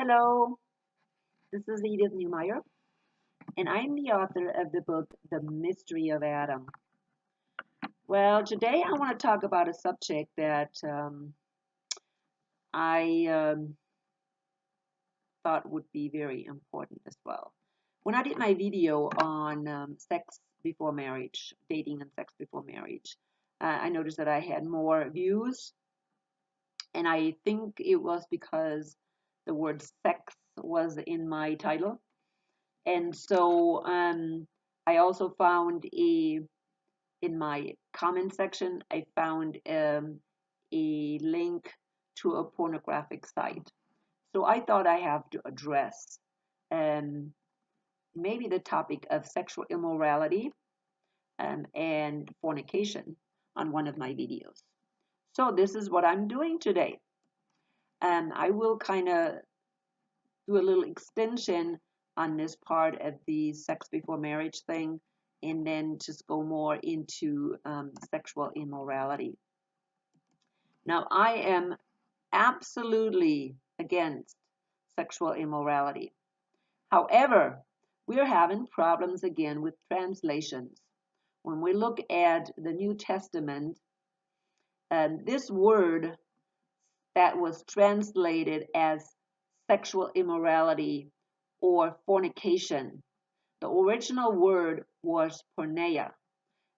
Hello, this is Edith Newmeyer, and I'm the author of the book, The Mystery of Adam. Well, today I want to talk about a subject that I thought would be very important as well. When I did my video on sex before marriage, dating and sex before marriage, I noticed that I had more views, and I think it was because the word sex was in my title. And so I also found in my comment section, I found a link to a pornographic site. So I thought I have to address maybe the topic of sexual immorality and fornication on one of my videos. So this is what I'm doing today. I will kind of do a little extension on this part of the sex before marriage thing, and then just go more into sexual immorality. Now, I am absolutely against sexual immorality. However, we're having problems again with translations. When we look at the New Testament, this word that was translated as sexual immorality or fornication, the original word was porneia.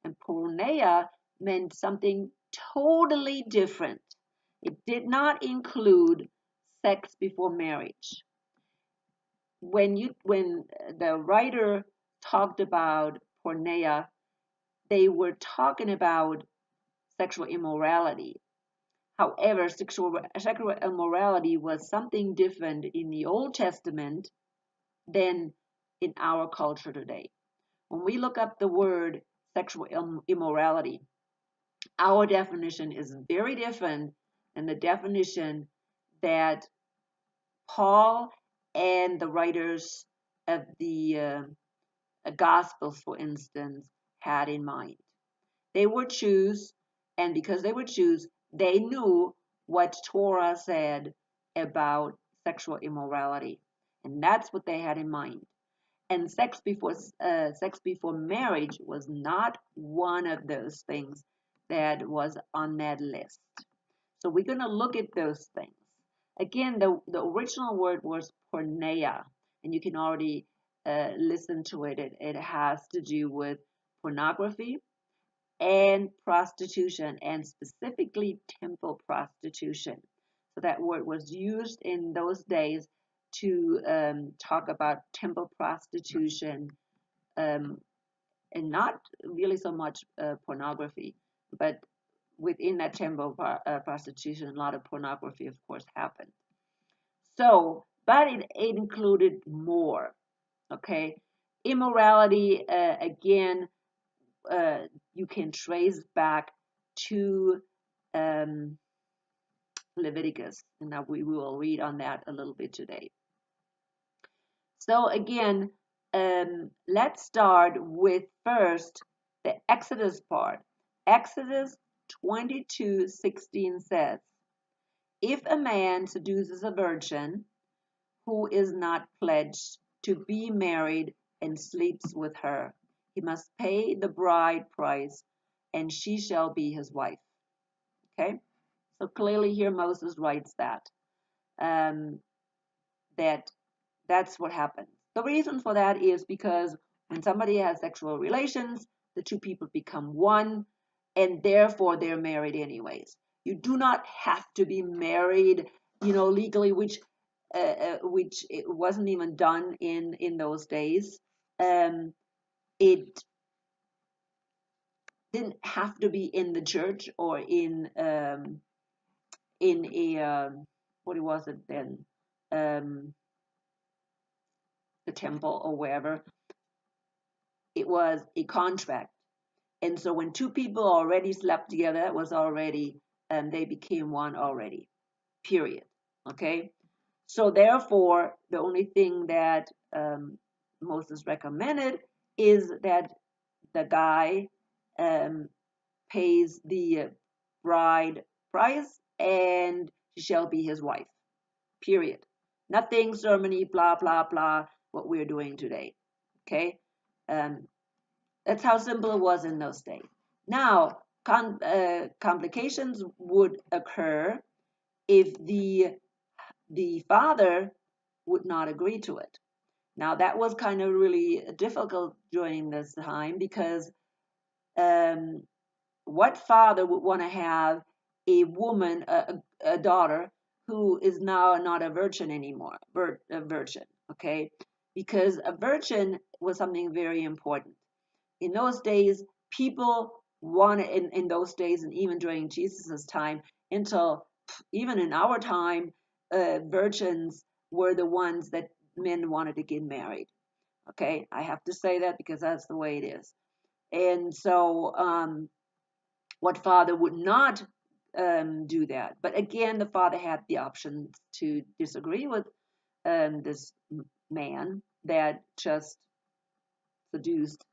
And porneia meant something totally different. It did not include sex before marriage. When the writer talked about porneia, they were talking about sexual immorality. However, sexual immorality was something different in the Old Testament than in our culture today. When we look up the word sexual immorality, our definition is very different than the definition that Paul and the writers of the Gospels, for instance, had in mind. They were Jews, and because they were Jews, they knew what Torah said about sexual immorality, and that's what they had in mind. And sex before marriage was not one of those things that was on that list. So we're going to look at those things. Again, the original word was porneia, and you can already listen to it. It has to do with pornography and prostitution, and specifically temple prostitution. So that word was used in those days to talk about temple prostitution, and not really so much pornography, but within that temple prostitution, a lot of pornography, of course, happened. So, but it included more. Okay, immorality again. You can trace back to Leviticus, and now we will read on that a little bit today. So again, let's start with first the Exodus part. Exodus 22:16 says, if a man seduces a virgin who is not pledged to be married and sleeps with her, he must pay the bride price, and she shall be his wife. Okay, so clearly here Moses writes that that's what happens. The reason for that is because when somebody has sexual relations, the two people become one, and therefore they're married anyways. You do not have to be married, legally, which it wasn't even done in those days. It didn't have to be in the church or in a what was it then, the temple or wherever. It was a contract, and so when two people already slept together, that was already, they became one already. Period. Okay. So therefore, the only thing that Moses recommended is that the guy pays the bride price, and she shall be his wife. Period. Nothing ceremony, blah, blah, blah, what we're doing today. Okay? That's how simple it was in those days. Now, complications would occur if the father would not agree to it. Now, that was kind of really difficult during this time because what father would want to have a woman, a daughter, who is now not a virgin anymore, a virgin, okay? Because a virgin was something very important. In those days, people wanted, in those days, and even during Jesus' time, until even in our time, virgins were the ones that men wanted to get married. Okay, I have to say that because that's the way it is. And so, what father would not do that? But again, the father had the option to disagree with this man that just seduced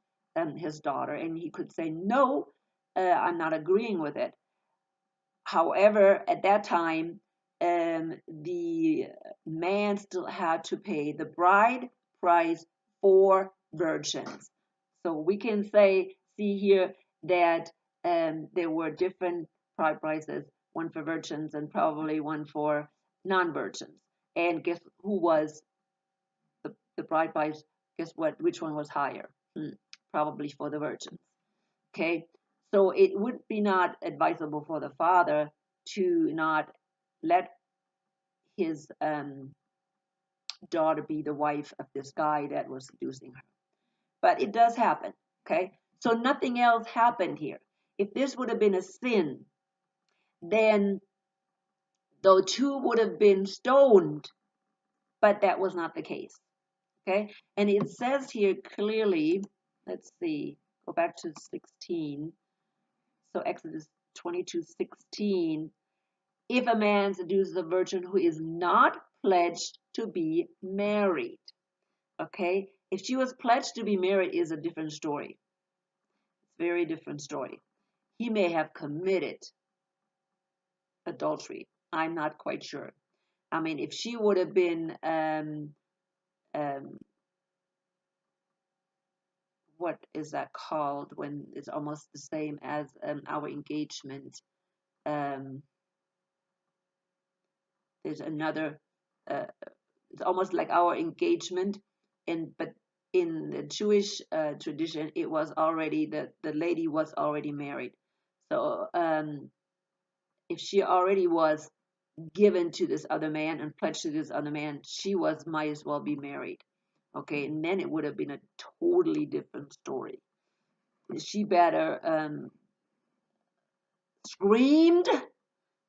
his daughter, and he could say, no, I'm not agreeing with it. However, at that time, the man still had to pay the bride price for virgins. So we can see here that there were different bride prices, one for virgins and probably one for non-virgins. And guess who was the bride price? Guess what? Which one was higher? Probably for the virgins. Okay, so it would be not advisable for the father to not let his daughter be the wife of this guy that was seducing her. But it does happen. Okay, so nothing else happened here. If this would have been a sin, then the two would have been stoned, but that was not the case. Okay, and it says here clearly, let's see, go back to 16. So Exodus 22:16. If a man seduces a virgin who is not pledged to be married, okay? If she was pledged to be married is a different story. It's a very different story. He may have committed adultery. I'm not quite sure. I mean, if she would have been, what is that called when it's almost the same as our engagement? There's another, it's almost like our engagement, but in the Jewish tradition, it was already, the lady was already married. So if she already was given to this other man and pledged to this other man, she might as well be married. Okay, and then it would have been a totally different story. She better screamed,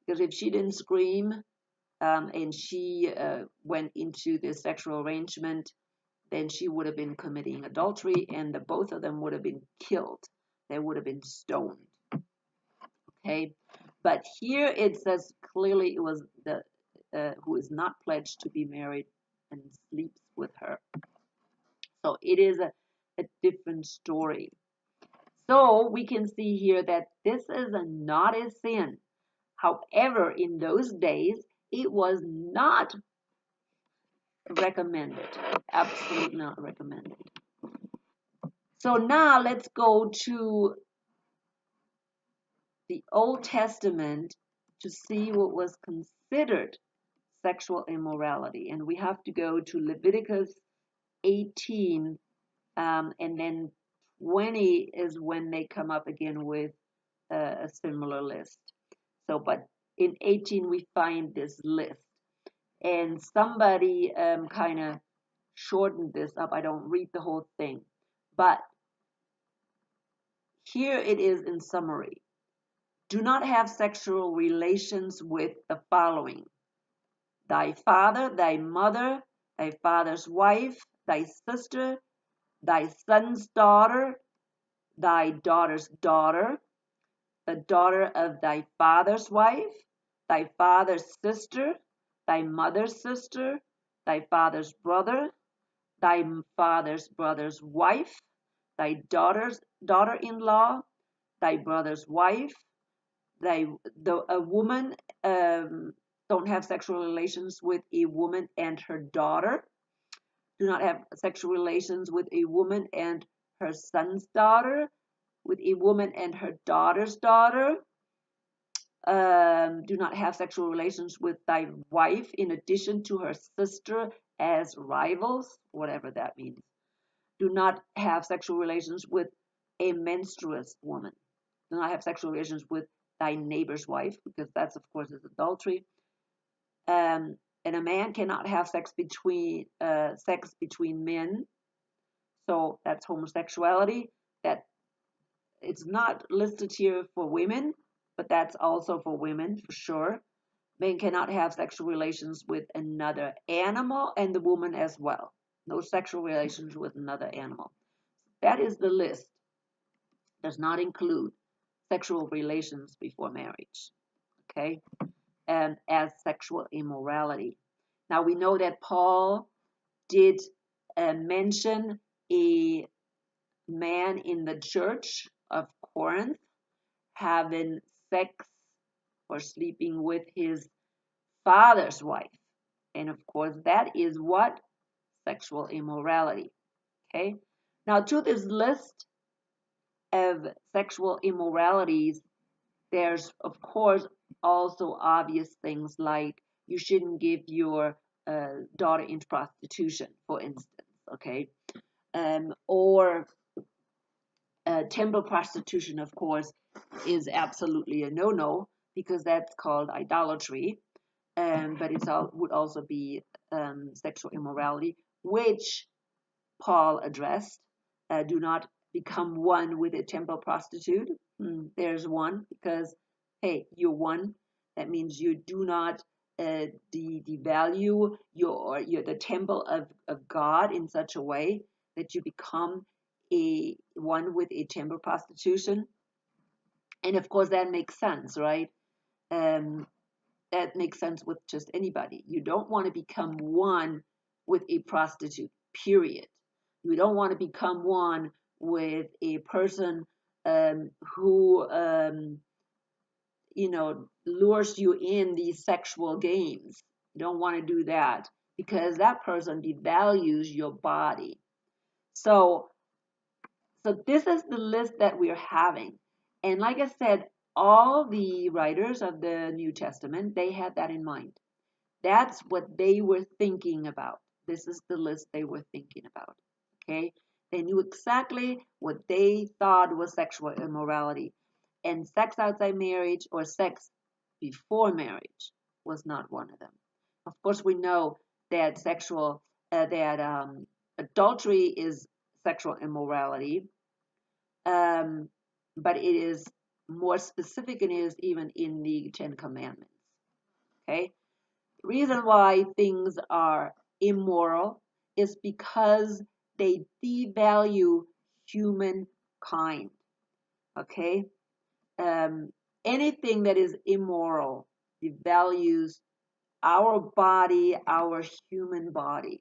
because if she didn't scream and she went into this sexual arrangement, then she would have been committing adultery, and both of them would have been killed. They would have been stoned. Okay, but here it says clearly it was the who is not pledged to be married and sleeps with her. So it is a different story. So we can see here that this is not a sin. However, in those days, it was not recommended. Absolutely not recommended. So now let's go to the Old Testament to see what was considered sexual immorality. And we have to go to Leviticus 18, and then 20 is when they come up again with a similar list. So, but in 18 we find this list. And somebody kind of shortened this up. I don't read the whole thing. But here it is in summary. Do not have sexual relations with the following: thy father, thy mother, thy father's wife, thy sister, thy son's daughter, thy daughter's daughter, the daughter of thy father's wife, thy father's sister, thy mother's sister, thy father's brother, thy father's brother's wife, thy daughter's daughter-in-law, thy brother's wife, a woman, don't have sexual relations with a woman and her daughter. Do not have sexual relations with a woman and her son's daughter, with a woman and her daughter's daughter. Do not have sexual relations with thy wife in addition to her sister as rivals, whatever that means. Do not have sexual relations with a menstruous woman. Do not have sexual relations with thy neighbor's wife, because that's, of course, is adultery. And a man cannot have sex between men, so that's homosexuality. That it's not listed here for women, but that's also for women for sure. Men cannot have sexual relations with another animal, and the woman as well. No sexual relations with another animal. That is the list. Does not include sexual relations before marriage. Okay, and as sexual immorality. Now we know that Paul did mention a man in the church of Corinth having sex or sleeping with his father's wife. And of course, that is what? Sexual immorality. Okay. Now, to this list of sexual immoralities, there's, of course, also obvious things like you shouldn't give your daughter into prostitution, for instance. Okay. Or temple prostitution, of course, is absolutely a no-no because that's called idolatry. But it would also be sexual immorality, which Paul addressed. Do not become one with a temple prostitute. There's one, because, hey, you're one. That means you do not devalue the temple of God in such a way that you become a one with a temple prostitution. And of course, that makes sense, right? That makes sense with just anybody. You don't want to become one with a prostitute, period. You don't want to become one with a person who, lures you in these sexual games. You don't want to do that because that person devalues your body. So this is the list that we're having. And like I said, all the writers of the New Testament, they had that in mind. That's what they were thinking about. This is the list they were thinking about. Okay? They knew exactly what they thought was sexual immorality. And sex outside marriage or sex before marriage was not one of them. Of course, we know that adultery is sexual immorality, but it is more specific and is even in the Ten Commandments. Okay? The reason why things are immoral is because they devalue humankind. Okay? Anything that is immoral devalues our body, our human body.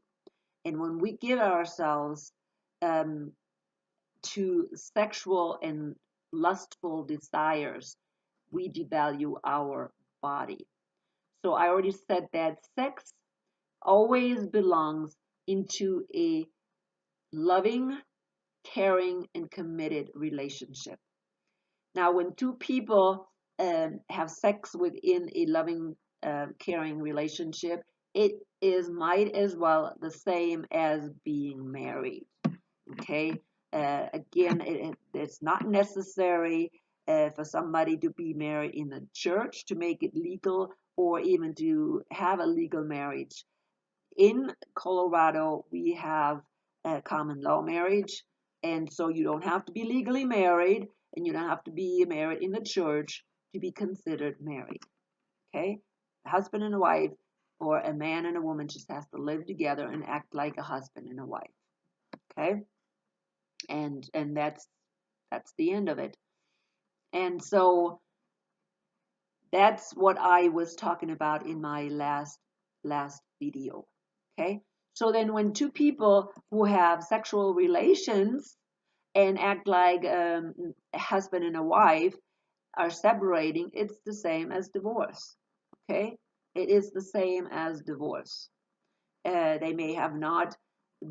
And when we give ourselves to sexual and lustful desires, we devalue our body. So I already said that sex always belongs into a loving, caring, and committed relationship. Now, when two people have sex within a loving, caring relationship, it is might as well the same as being married. Okay. Again, it's not necessary for somebody to be married in the church to make it legal or even to have a legal marriage. In Colorado, we have a common law marriage, and so you don't have to be legally married, and you don't have to be married in the church to be considered married. Okay? A husband and a wife, or a man and a woman just has to live together and act like a husband and a wife. Okay? And that's the end of it. And so that's what I was talking about in my last video. Okay? So then when two people who have sexual relations and act like a husband and a wife are separating, it's the same as divorce. Okay? It is the same as divorce. They may have not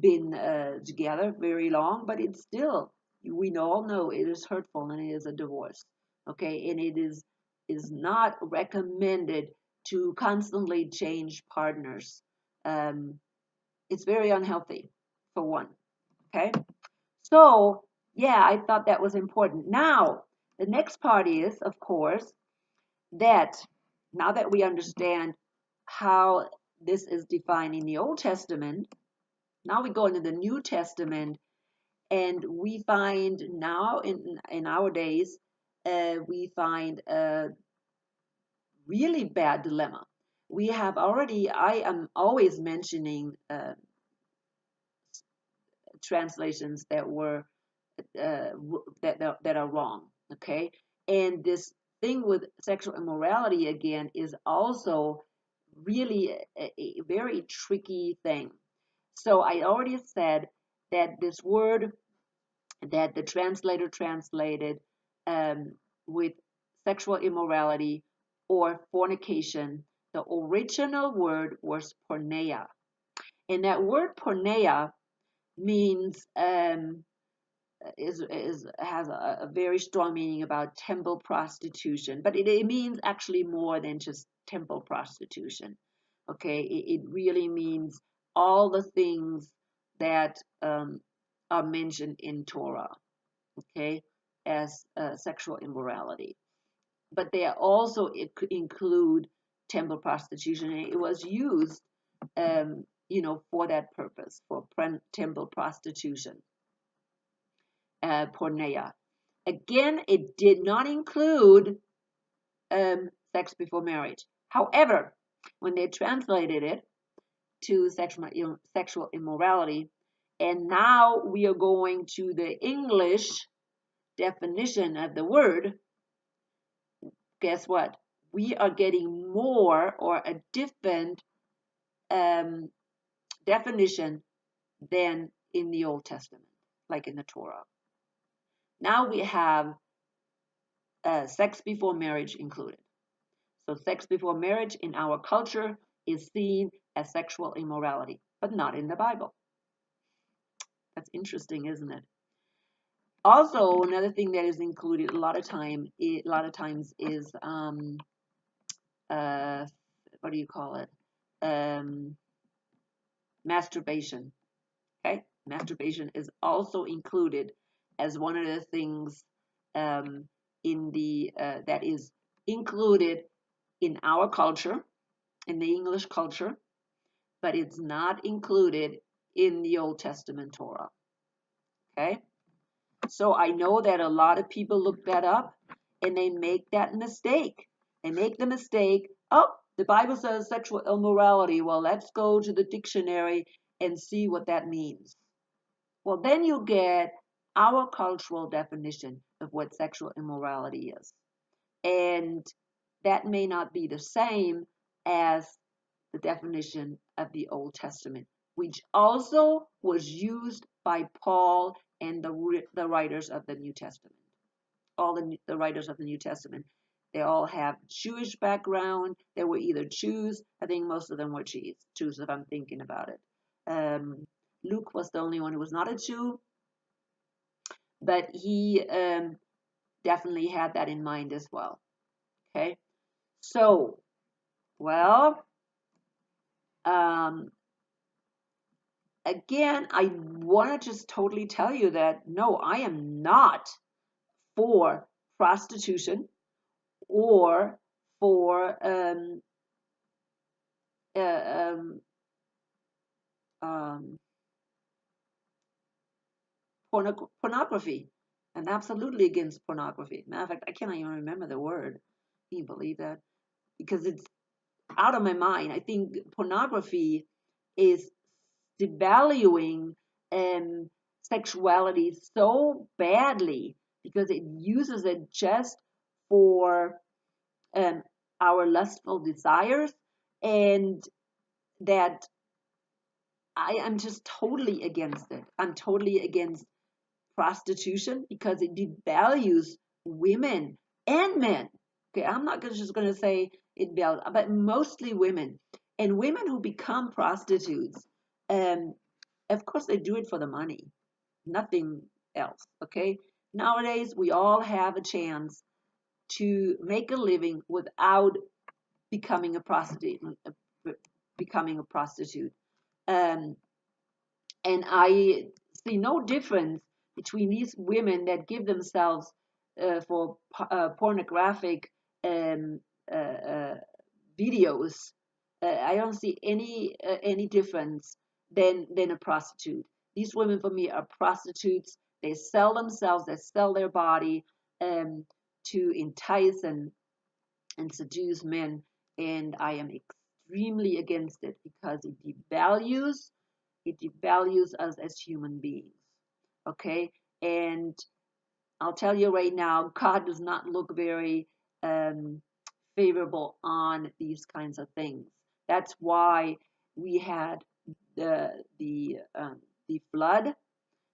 been together very long, but it's still, we all know it is hurtful and it is a divorce. Okay, and it is not recommended to constantly change partners. Um, it's very unhealthy, for one. Okay, so yeah, I thought that was important. Now, the next part is, of course, that now that we understand how this is defined in the Old Testament, now we go into the New Testament, and we find now in our days, we find a really bad dilemma. We have already, I am always mentioning translations that were that are wrong. Okay, and this thing with sexual immorality again is also really a very tricky thing. So I already said that this word that the translator translated with sexual immorality or fornication, the original word was porneia. And that word porneia means has a very strong meaning about temple prostitution, but it means actually more than just temple prostitution. Okay, it really means all the things that are mentioned in Torah. Okay, as sexual immorality, but they are also include temple prostitution. And it was used, for that purpose, for temple prostitution. Porneia. Again, it did not include sex before marriage. However, when they translated it to sexual immorality, and now we are going to the English definition of the word, guess what? We are getting more or a different definition than in the Old Testament, like in the Torah. Now we have sex before marriage included. So sex before marriage in our culture is seen as sexual immorality, but not in the Bible. That's interesting, isn't it? Also, another thing that is included a lot of times is what do you call it? Masturbation. Okay, masturbation is also included as one of the things in the that is included in our culture, in the English culture, but it's not included in the Old Testament Torah. Okay, so I know that a lot of people look that up and they make that mistake. They make the mistake, oh, the Bible says sexual immorality. Well, let's go to the dictionary and see what that means. Well, then you get our cultural definition of what sexual immorality is. And that may not be the same as the definition of the Old Testament, which also was used by Paul and the writers of the New Testament. All the writers of the New Testament, they all have Jewish background. They were either Jews. I think most of them were Jews, if I'm thinking about it. Luke was the only one who was not a Jew, but he definitely had that in mind as well. Okay, so, well, again, I want to just totally tell you that no, I am not for prostitution or for uh, um, pornography. I'm absolutely against pornography. Matter of fact, I can't even remember the word. Can you believe that? Because it's out of my mind. I think pornography is devaluing sexuality so badly because it uses it just for our lustful desires, and that I am just totally against it. I'm totally against prostitution because it devalues women and men. Okay, I'm not just going to say but mostly women. And women who become prostitutes, um, of course, they do it for the money, nothing else. Okay. Nowadays, we all have a chance to make a living without becoming a prostitute. Becoming a prostitute. Um, and I see no difference between these women that give themselves for pornographic um, uh, uh, videos. I don't see any difference than a prostitute. These women for me are prostitutes. They sell themselves. They sell their body um, to entice and seduce men, and I am extremely against it because it devalues us as human beings. Okay, and I'll tell you right now, God does not look very um, favorable on these kinds of things. That's why we had the flood,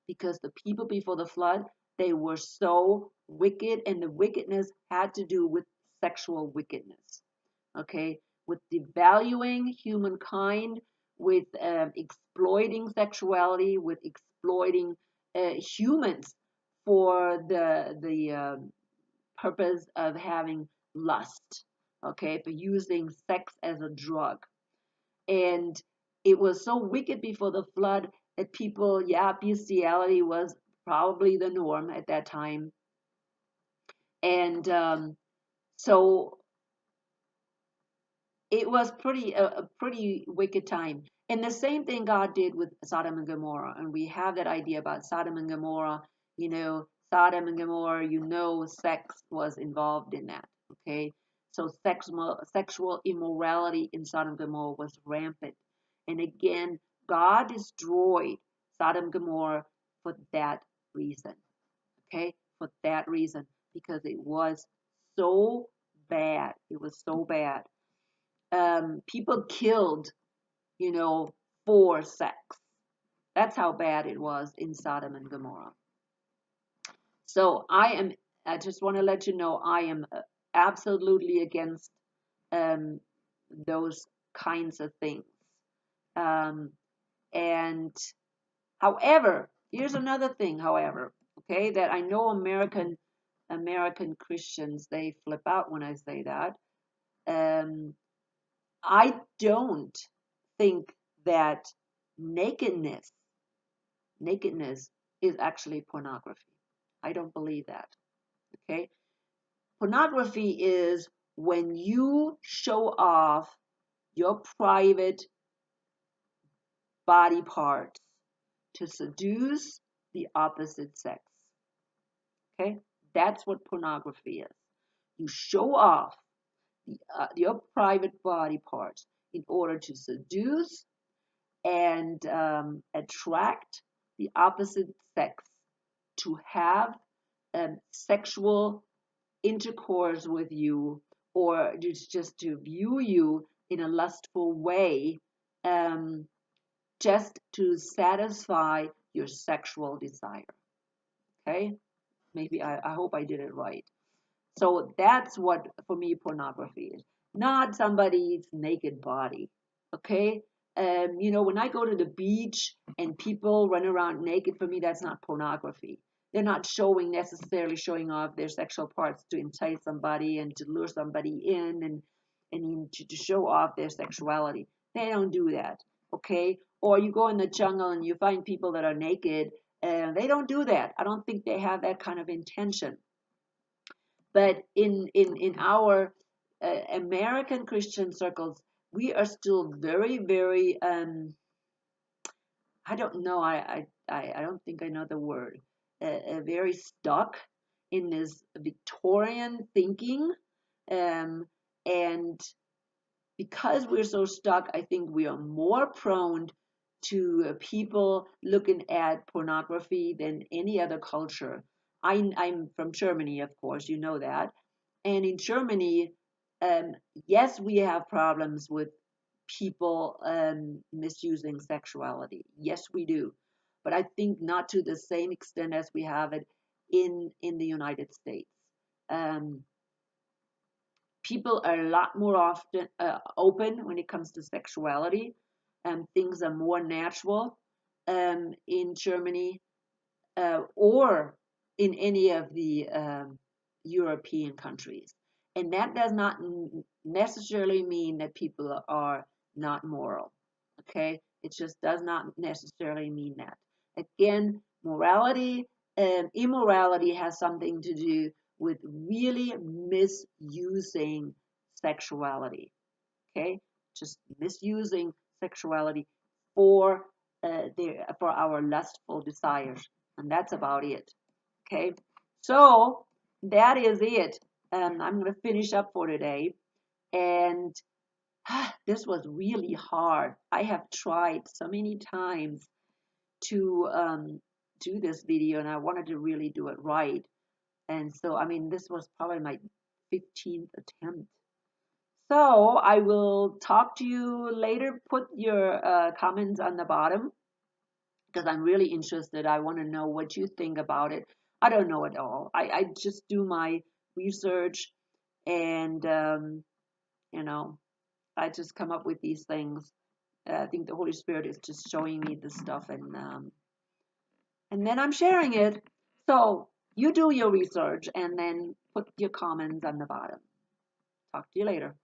because the people before the flood, they were so wicked, and the wickedness had to do with sexual wickedness. Okay, with devaluing humankind, with exploiting sexuality, with exploiting humans for the purpose of having lust. Okay, for using sex as a drug. And it was so wicked before the flood that people, yeah, bestiality was probably the norm at that time. And so it was a pretty wicked time. And the same thing God did with Sodom and Gomorrah. And we have that idea about Sodom and Gomorrah. Sodom and Gomorrah, sex was involved in that. Okay. So sexual immorality in Sodom and Gomorrah was rampant. And again, God destroyed Sodom and Gomorrah for that reason. Okay. For that reason. Because it was so bad. It was so bad. People killed, for sex. That's how bad it was in Sodom and Gomorrah. So I just want to let you know, I am absolutely against um, those kinds of things. Um, and however, here's another thing, however, okay, that I know American Christians, they flip out when I say that. Um, I don't think that nakedness nakedness is actually pornography. I don't believe that. Okay? Pornography is when you show off your private body parts to seduce the opposite sex. Okay? That's what pornography is. You show off your private body parts in order to seduce and attract the opposite sex to have sexual intercourse with you, or just to view you in a lustful way, um, just to satisfy your sexual desire. Okay? Maybe I hope I did it right. So that's what, for me, pornography is. Not somebody's naked body. Okay? When I go to the beach and people run around naked, for me, that's not pornography. They're not necessarily showing off their sexual parts to entice somebody and to lure somebody in and to show off their sexuality. They don't do that. Okay? Or you go in the jungle and you find people that are naked, and they don't do that. I don't think they have that kind of intention. But in our American Christian circles, we are still very, very I don't know, I don't think I know the word, very stuck in this Victorian thinking, and because we're so stuck, I think we are more prone to people looking at pornography than any other culture. I'm from Germany, of course, you know that. And in Germany, um, yes, we have problems with people misusing sexuality. Yes, we do. But I think not to the same extent as we have it in the United States. Um, people are a lot more often open when it comes to sexuality. Things are more natural in Germany or in any of the European countries. And that does not necessarily mean that people are not moral. Okay? It just does not necessarily mean that. Again, morality and immorality has something to do with really misusing sexuality. Okay? Just misusing sexuality for for our lustful desires, and that's about it. Okay, so that is it. I'm going to finish up for today, and this was really hard. I have tried so many times to do this video, and I wanted to really do it right. And so, I mean, this was probably my 15th attempt. So I will talk to you later. Put your comments on the bottom because I'm really interested. I want to know what you think about it. I don't know it all. I just do my research and, you know, I just come up with these things. I think the Holy Spirit is just showing me this stuff and then I'm sharing it. So you do your research and then put your comments on the bottom. Talk to you later.